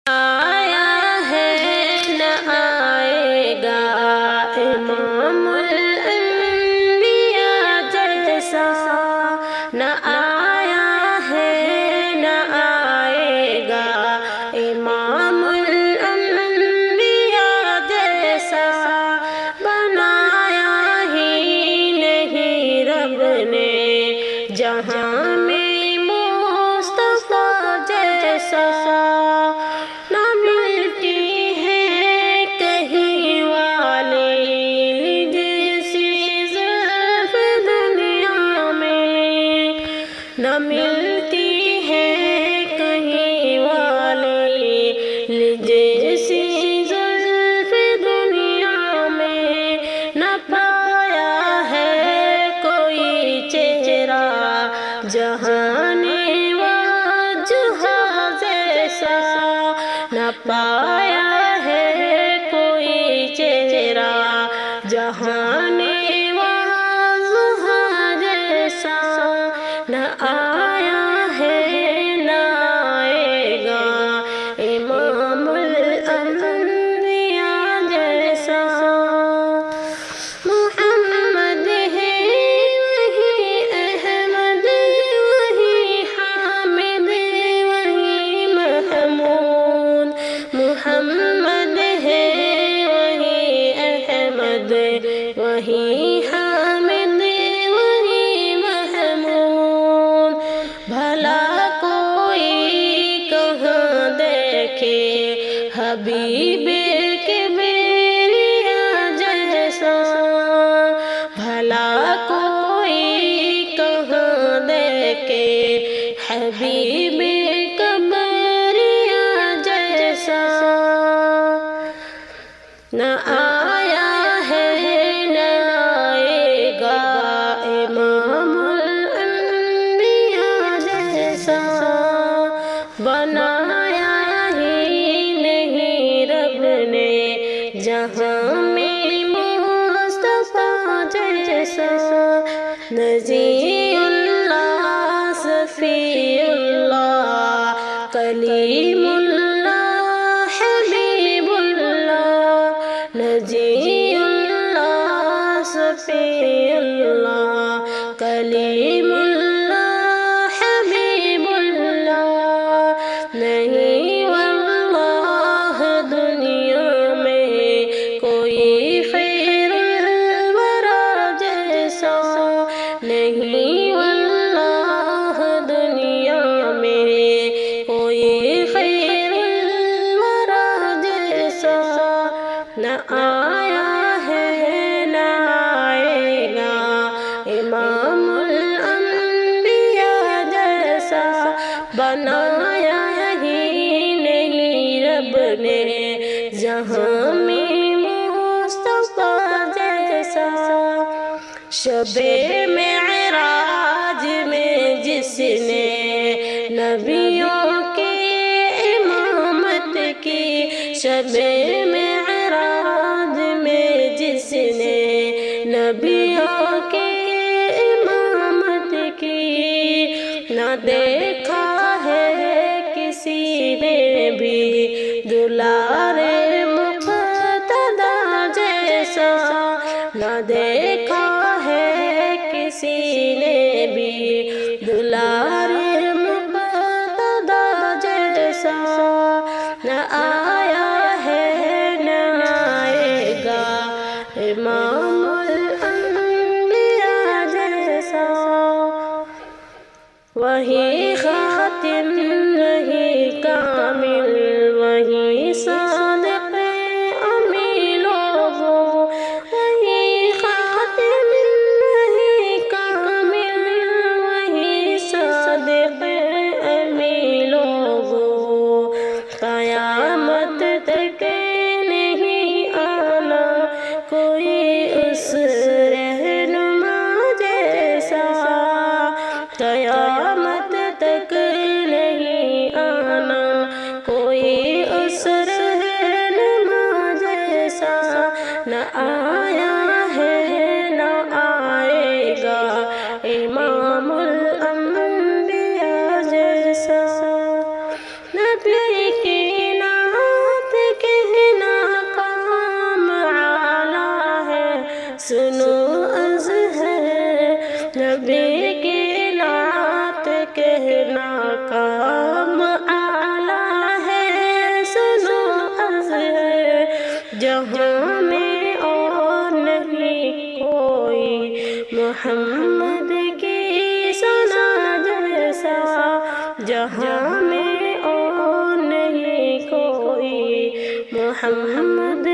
آیا ہے نہ آئے گا امام الانبیاء جیسا، نہ آیا ہے نہ آئے گا امام الانبیاء جیسا، بنایا ہی نہیں رب نے جہاں میں مصطفیٰ جیسا، نہ ملتی ہے کہیں والی جیسی زلف دنیا میں، نہ ملتی ہے کہیں والی جیسی زلف دنیا میں، نہ پایا ہے کوئی چہرہ جہان جیسا، نہ پایا ہے کوئی چہرہ جہان واضح جیسا، نہ آیا ہے نہ آئے گا امام الانبیاء جیسا، محمد ہے وہی احمد وہی حامد وہی محمود، محمد ہے وہی احمد وہی حامد وہی محمود، بھلا کوئی کہاں دیکھے حبیب کبریا جیسا، بھلا کوئی کہاں دیکھے حبیب کبریا جیسا، نہ آیا ہے نہ آئے گا امام الانبیاء جیسا، بنایا ہی نہیں رب نے جہاں میں مصطفیٰ جیسا، نذیر اللہ صفی اللہ کلیم اللہ حبیب اللہ، نذیر اللہ صفی اللہ کلیم اللہ حبیب اللہ، نہیں واللہ دنیا میں کوئی خیر الورا جیسا، نہیں واللہ دنیا میں کوئی خیر الورا جیسا، نہ آیا ہے نہ آئے گا امام الانبیاء جیسا، بنایا ہی نہیں رب نے جہاں میں مصطفیٰ جیسا، شب معراج میں جس نے نبیوں کی امامت کی، شب معراج میں جس نے نبیوں کی امامت کی، نہ دیکھا ہے کسی نے بھی دلال مقتدی جیسا، نہ دیکھا ہے کسی نے بھی دلال مقتدی جیسا، نہ آیا ہے نہ آئے گا امام الانبیاء جیسا، وہی خاتم وہی کامل وہی صادق امی لوگوں، وہی خاتم وہی کامل وہی صادق امی لوگوں، قیامت تک نہیں آنا کوئی اس رہنما جیسا، قیامت تک نہیں آنا کوئی اس رہنما جیسا، نہ آیا ہے نہ آئے گا امام الانبیاء جیسا، نبی کی محمد کی ثنا جیسا جہاں میں اور نہیں کوئی، محمد